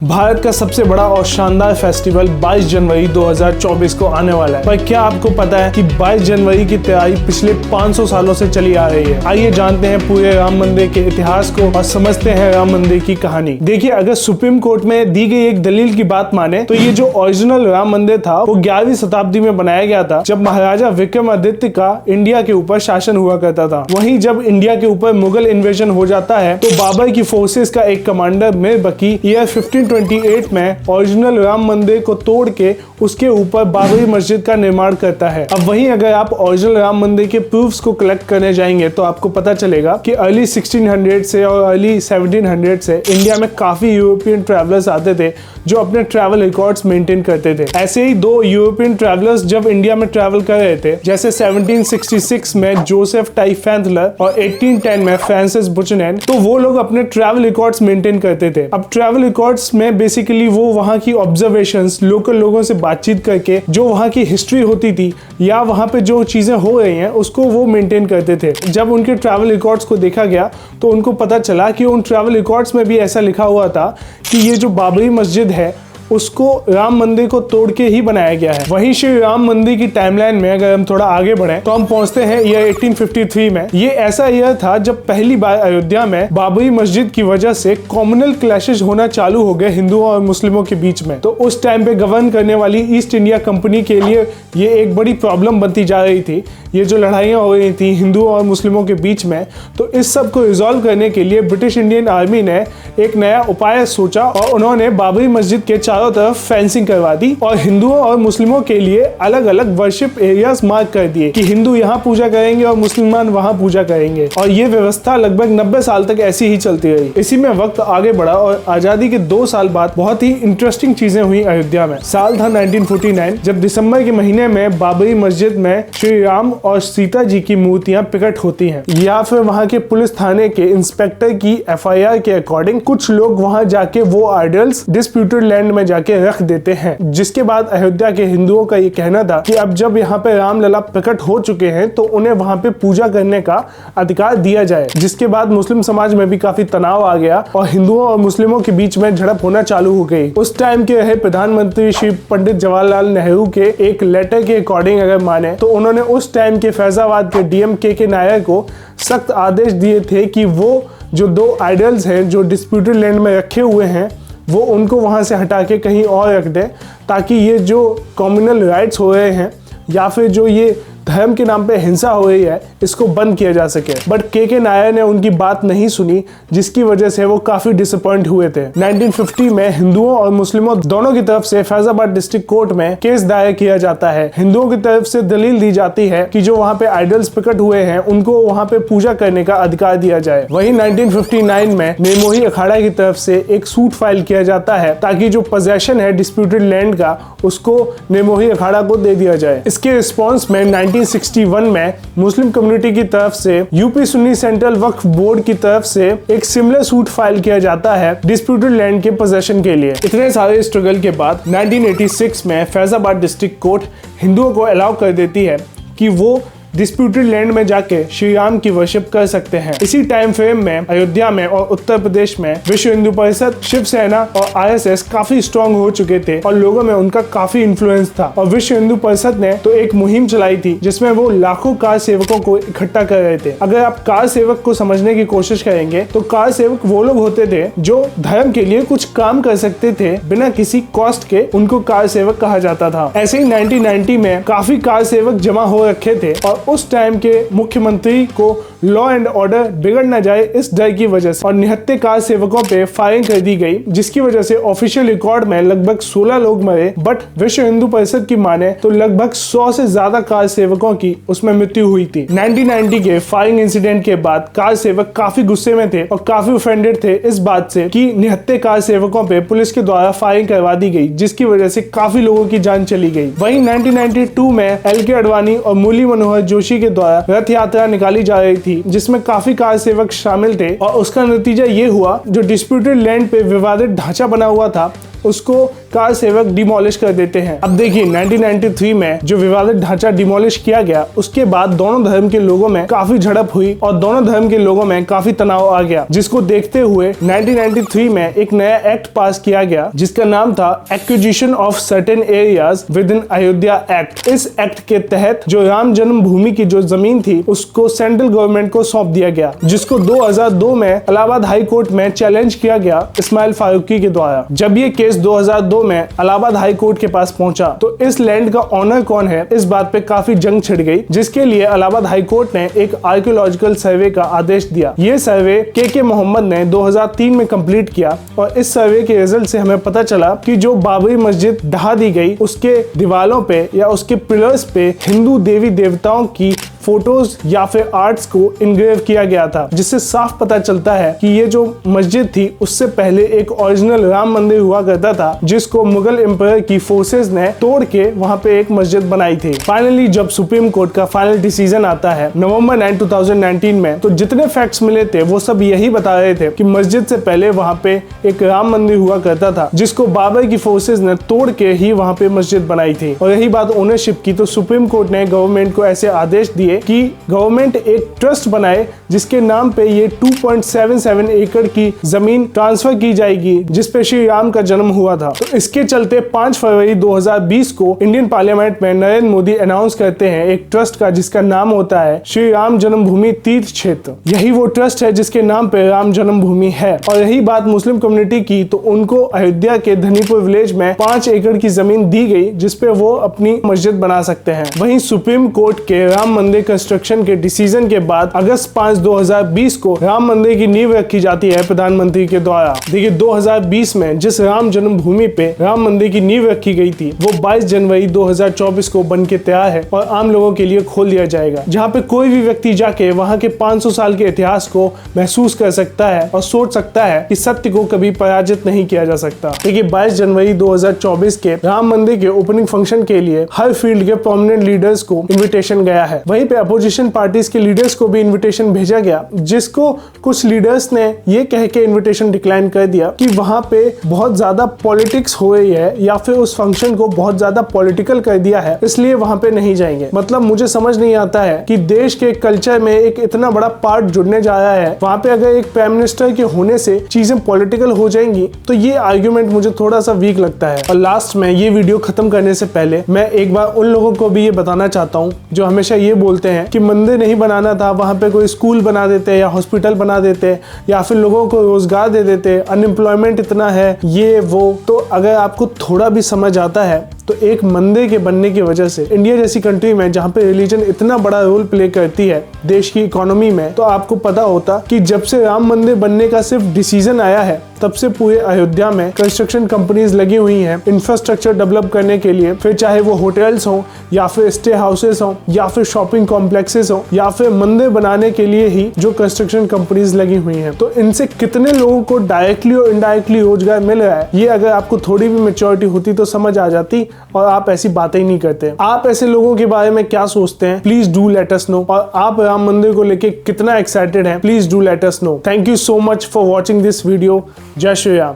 भारत का सबसे बड़ा और शानदार फेस्टिवल 22 जनवरी 2024 को आने वाला है। पर क्या आपको पता है कि 22 जनवरी की तैयारी पिछले 500 सालों से चली आ रही है। आइए जानते हैं पूरे राम मंदिर के इतिहास को और समझते हैं राम मंदिर की कहानी। देखिए, अगर सुप्रीम कोर्ट में दी गई एक दलील की बात माने तो ये जो ओरिजिनल राम मंदिर था वो 11वीं शताब्दी में बनाया गया था, जब महाराजा विक्रमादित्य का इंडिया के ऊपर शासन हुआ करता था। वहीं जब इंडिया के ऊपर मुगल इन्वेजन हो जाता है तो बाबर की फोर्सेस का एक कमांडर मीर बकी ईयर 1528 में ओरिजिनल राम मंदिर को तोड़ के उसके ऊपर बाबरी मस्जिद का निर्माण करता है। अब वहीं अगर आप ओरिजिनल राम मंदिर के प्रूफ्स को कलेक्ट करने जाएंगे तो आपको पता चलेगा कि अर्ली 1600 से और अर्ली 1700 से इंडिया में काफी यूरोपियन ट्रैवलर्स आते थे जो अपने ट्रैवल रिकॉर्ड्स मेंटेन करते थे। ऐसे ही दो यूरोपियन ट्रैवलर्स जब इंडिया में ट्रैवल कर रहे थे, जैसे 1766 में जोसेफ टाइफेंथलर और 1810 में फ्रांसिस बुचनैन, तो वो लोग अपने ट्रैवल रिकॉर्ड्स मेंटेन करते थे। अब ट्रैवल रिकॉर्ड्स में बेसिकली वो वहाँ की ऑब्जर्वेशंस, लोकल लोगों से बातचीत करके जो वहाँ की हिस्ट्री होती थी या वहाँ पे जो चीजें हो रही हैं उसको वो मेंटेन करते थे। जब उनके ट्रैवल रिकॉर्ड्स को देखा गया तो उनको पता चला कि उन ट्रैवल रिकॉर्ड्स में भी ऐसा लिखा हुआ था कि ये जो बाबरी मस्जिद है उसको राम मंदिर को तोड़ के ही बनाया गया है। वहीं श्री राम मंदिर की टाइमलाइन में अगर हम थोड़ा आगे बढ़े तो हम पहुंचते हैं ईयर 1853 में। ये ऐसा ईयर था जब पहली बार अयोध्या में बाबरी मस्जिद की वजह से कॉम्युनल क्लैशेस होना चालू हो गए हिंदुओं और मुस्लिमों के बीच में। तो उस टाइम पे गवर्न करने वाली ईस्ट इंडिया कंपनी के लिए ये एक बड़ी प्रॉब्लम बनती जा रही थी, ये जो लड़ाइयाँ हो रही थी हिंदुओं और मुस्लिमों के बीच में। तो इस सब को रिजॉल्व करने के लिए ब्रिटिश इंडियन आर्मी ने एक नया उपाय सोचा और उन्होंने बाबरी मस्जिद के चारों तरफ फेंसिंग करवा दी और हिंदुओं और मुस्लिमों के लिए अलग अलग वर्शिप एरियाज मार्क कर दिए कि हिंदू यहाँ पूजा करेंगे और मुसलमान वहाँ पूजा करेंगे। और ये व्यवस्था लगभग 90 साल तक ऐसी ही चलती रही। इसी में वक्त आगे बढ़ा और आजादी के 2 साल बाद बहुत ही इंटरेस्टिंग चीजें हुई अयोध्या में। साल था 1949, जब दिसंबर के महीने में बाबरी मस्जिद में श्री राम और सीता जी की मूर्तियां प्रकट होती हैं। या फिर वहां के पुलिस थाने के इंस्पेक्टर की FIR के अकॉर्डिंग कुछ लोग वहां जाके वो आइडल्स डिस्प्यूटेड लैंड में जाके रख देते हैं, जिसके बाद अयोध्या के हिंदुओं का ये कहना था कि अब जब यहाँ पे रामलला प्रकट हो चुके हैं तो उन्हें वहां पे पूजा करने का अधिकार दिया जाए। जिसके बाद मुस्लिम समाज में भी काफी तनाव आ गया और हिंदुओं और मुस्लिमों के बीच में झड़प होना चालू हो गई। उस टाइम के रहे प्रधानमंत्री श्री पंडित जवाहरलाल नेहरू के एक लेटर के अकॉर्डिंग अगर माने तो उन्होंने उस टाइम के फैजाबाद के DM KK नायर को सख्त आदेश दिए थे कि वो जो 2 आइडल्स हैं जो डिस्प्यूटेड लैंड में रखे हुए हैं वो उनको वहां से हटा के कहीं और रख दें, ताकि ये जो कम्युनल राइट्स हो रहे हैं या फिर जो ये धर्म के नाम पे हिंसा हो रही है इसको बंद किया जा सके। बट KK नायर ने उनकी बात नहीं सुनी, जिसकी वजह से वो काफी डिसअपॉइंट हुए थे। 1950 में हिंदुओं और मुस्लिमों दोनों की तरफ से फैजाबाद डिस्ट्रिक्ट कोर्ट में केस दायर किया जाता है। हिंदुओं की तरफ से दलील दी जाती है कि जो वहाँ पे आइडल्स प्रकट हुए हैं उनको वहाँ पे पूजा करने का अधिकार दिया जाए। वहीं 1959 में निर्मोही अखाड़ा की तरफ से एक सूट फाइल किया जाता है ताकि जो पोजेशन है डिस्प्यूटेड लैंड का उसको निर्मोही अखाड़ा को दे दिया जाए। इसके रिस्पॉन्स में 1961 में मुस्लिम कम्युनिटी की तरफ से यूपी सुन्नी सेंट्रल वक्फ बोर्ड की तरफ से एक सिमिलर सूट फाइल किया जाता है डिस्प्यूटेड लैंड के पोजेशन के लिए। इतने सारे स्ट्रगल के बाद 1986 में फैजाबाद डिस्ट्रिक्ट कोर्ट हिंदुओं को अलाउ कर देती है कि वो डिस्प्यूटेड लैंड में जाके श्री राम की वर्शिप कर सकते हैं। इसी टाइम फ्रेम में अयोध्या में और उत्तर प्रदेश में विश्व हिंदू परिषद, शिवसेना और RSS काफी स्ट्रॉन्ग हो चुके थे और लोगों में उनका काफी इन्फ्लुएंस था। और विश्व हिंदू परिषद ने तो एक मुहिम चलाई थी जिसमें वो लाखों कार सेवकों को इकट्ठा कर रहे थे। अगर आप कार सेवक को समझने की कोशिश करेंगे तो कार सेवक वो लोग होते थे जो धर्म के लिए कुछ काम कर सकते थे बिना किसी कॉस्ट के, उनको कार सेवक कहा जाता था। ऐसे ही 1990 में काफी कार सेवक जमा हो रखे थे और उस टाइम के मुख्यमंत्री को लॉ एंड ऑर्डर बिगड़ न जाए इस डर की वजह से और निहत्थे कार सेवकों पे फायरिंग कर दी गई, जिसकी वजह से ऑफिशियल रिकॉर्ड में लगभग 16 लोग मरे। बट विश्व हिंदू परिषद की माने तो लगभग 100 से ज्यादा कार सेवकों की उसमें मृत्यु हुई थी। 1990 के फायरिंग इंसिडेंट के बाद कार सेवक काफी गुस्से में थे और काफी ऑफेंडेड थे इस बात से कि निहत्थे कार सेवकों पे पुलिस के द्वारा फायरिंग करवा दी गई, जिसकी वजह से काफी लोगों की जान चली गई। वहीं 1992 में LK आडवाणी और मुरली मनोहर जोशी के द्वारा रथ यात्रा निकाली जा रही थी, जिसमें काफी कार सेवक शामिल थे और उसका नतीजा ये हुआ जो डिस्प्यूटेड लैंड पे विवादित ढांचा बना हुआ था उसको कार सेवक डिमोलिश कर देते हैं। अब देखिए 1993 में जो विवादित ढांचा डिमोलिश किया गया, उसके बाद दोनों धर्म के लोगों में काफी झड़प हुई और दोनों धर्म के लोगों में काफी तनाव आ गया, जिसको देखते हुए 1993 में एक नया एक्ट पास किया गया जिसका नाम था acquisition of certain areas with in Ayodhya act. इस एक्ट के तहत जो राम जन्मभूमि की जो जमीन थी उसको सेंट्रल गवर्नमेंट को सौंप दिया गया, जिसको 2002 में इलाहाबाद हाई कोर्ट में चैलेंज किया गया इस्माइल फारूकी के द्वारा। जब ये केस 2002 में इलाहाबाद हाई कोर्ट के पास पहुंचा तो इस लैंड का ऑनर कौन है, इस बात पे काफी जंग छिड़ गई, जिसके लिए इलाहाबाद हाई कोर्ट ने एक आर्कियोलॉजिकल सर्वे का आदेश दिया। ये सर्वे के मोहम्मद ने 2003 में कंप्लीट किया और इस सर्वे के रिजल्ट से हमें पता चला कि जो बाबरी मस्जिद ढहा दी गई उसके दीवारों पे या उसके पिलर्स पे हिंदू देवी देवताओं की फोटोज या फिर आर्ट्स को इनग्रेव किया गया था, जिससे साफ पता चलता है कि ये जो मस्जिद थी उससे पहले एक ओरिजिनल राम मंदिर हुआ करता था, जिसको मुगल एम्पायर की फोर्सेस ने तोड़ के वहां पे एक मस्जिद बनाई थी। फाइनली जब सुप्रीम कोर्ट का फाइनल डिसीजन आता है नवंबर 9, 2019 में, तो जितने फैक्ट्स मिले थे वो सब यही बता रहे थे कि मस्जिद से पहले वहां पे एक राम मंदिर हुआ करता था, जिसको बाबर की फोर्सेस ने तोड़ के ही वहां पे मस्जिद बनाई थी। और यही बात ओनरशिप की, तो सुप्रीम कोर्ट ने गवर्नमेंट को ऐसे आदेश दिए कि गवर्नमेंट एक ट्रस्ट बनाए जिसके नाम पे ये 2.77 एकड़ की जमीन ट्रांसफर की जाएगी, जिसपे श्री राम का जन्म हुआ था। तो इसके चलते 5 फरवरी 2020 को इंडियन पार्लियामेंट में नरेंद्र मोदी अनाउंस करते हैं एक ट्रस्ट का जिसका नाम होता है श्री राम जन्मभूमि तीर्थ क्षेत्र। यही वो ट्रस्ट है जिसके नाम पे राम जन्मभूमि है। और यही बात मुस्लिम कम्युनिटी की, तो उनको अयोध्या के धनीपुर विलेज में 5 एकड़ की जमीन दी गई जिसपे वो अपनी मस्जिद बना सकते हैं। वहीं सुप्रीम कोर्ट के राम मंदिर कंस्ट्रक्शन के डिसीजन के बाद अगस्त 5, 2020 को राम मंदिर की नींव रखी जाती है प्रधानमंत्री के द्वारा। देखिए 2020 में जिस राम जन्मभूमि पे राम मंदिर की नींव रखी गई थी वो 22 जनवरी 2024 को बन के तैयार है और आम लोगों के लिए खोल दिया जाएगा, जहाँ पे कोई भी व्यक्ति जाके वहाँ के 500 साल के इतिहास को महसूस कर सकता है और सोच सकता है कि सत्य को कभी पराजित नहीं किया जा सकता। देखिए 22 जनवरी 2024 के राम मंदिर के ओपनिंग फंक्शन के लिए हर फील्ड के प्रोमिनेंट लीडर्स को इन्विटेशन गया है। वहीं पे अपोजिशन पार्टीज के लीडर्स को भी इन्विटेशन भेजा गया, जिसको कुछ लीडर्स ने ये कह के इन्विटेशन डिक्लाइन कर दिया कि वहां पे बहुत ज्यादा पॉलिटिक्स हो रही है या फिर उस फंक्शन को बहुत ज्यादा पॉलिटिकल कर दिया है, इसलिए वहां पे नहीं जाएंगे। मतलब मुझे समझ नहीं आता है कि देश के कल्चर में एक इतना बड़ा पार्ट जुड़ने जा रहा है, वहां पे अगर एक प्राइम मिनिस्टर के होने से चीजें पॉलिटिकल हो जाएंगी तो ये आर्ग्यूमेंट मुझे थोड़ा सा वीक लगता है। और लास्ट में ये वीडियो खत्म करने से पहले मैं एक बार उन लोगों को भी ये बताना चाहता हूँ जो हमेशा ये बोलते हैं कि मंदिर नहीं बनाना था, वहां पे कोई स्कूल बना देते या हॉस्पिटल बना देते या फिर लोगों को रोजगार दे देते, अनएम्प्लॉयमेंट इतना है ये वो। तो अगर आपको थोड़ा भी समझ आता है तो एक मंदिर के बनने की वजह से इंडिया जैसी कंट्री में जहाँ पे रिलीजन इतना बड़ा रोल प्ले करती है देश की इकोनॉमी में, तो आपको पता होता कि जब से राम मंदिर बनने का सिर्फ डिसीजन आया है तब से पूरे अयोध्या में कंस्ट्रक्शन कंपनीज लगी हुई हैं इंफ्रास्ट्रक्चर डेवलप करने के लिए, फिर चाहे वो होटल्स हो या फिर स्टे हाउसेस हो या फिर शॉपिंग कॉम्प्लेक्सेस हो या फिर मंदिर बनाने के लिए ही जो कंस्ट्रक्शन कंपनीज लगी हुई हैं। तो इनसे कितने लोगों को डायरेक्टली और इनडायरेक्टली रोजगार मिल रहा है, ये अगर आपको थोड़ी भी मैच्योरिटी होती तो समझ आ जाती, और आप ऐसी बातें ही नहीं करते। आप ऐसे लोगों के बारे में क्या सोचते हैं, please do let us know. और आप राम मंदिर को लेके कितना एक्साइटेड हैं, please do let us know. Thank you so much for watching this video. जय श्री राम।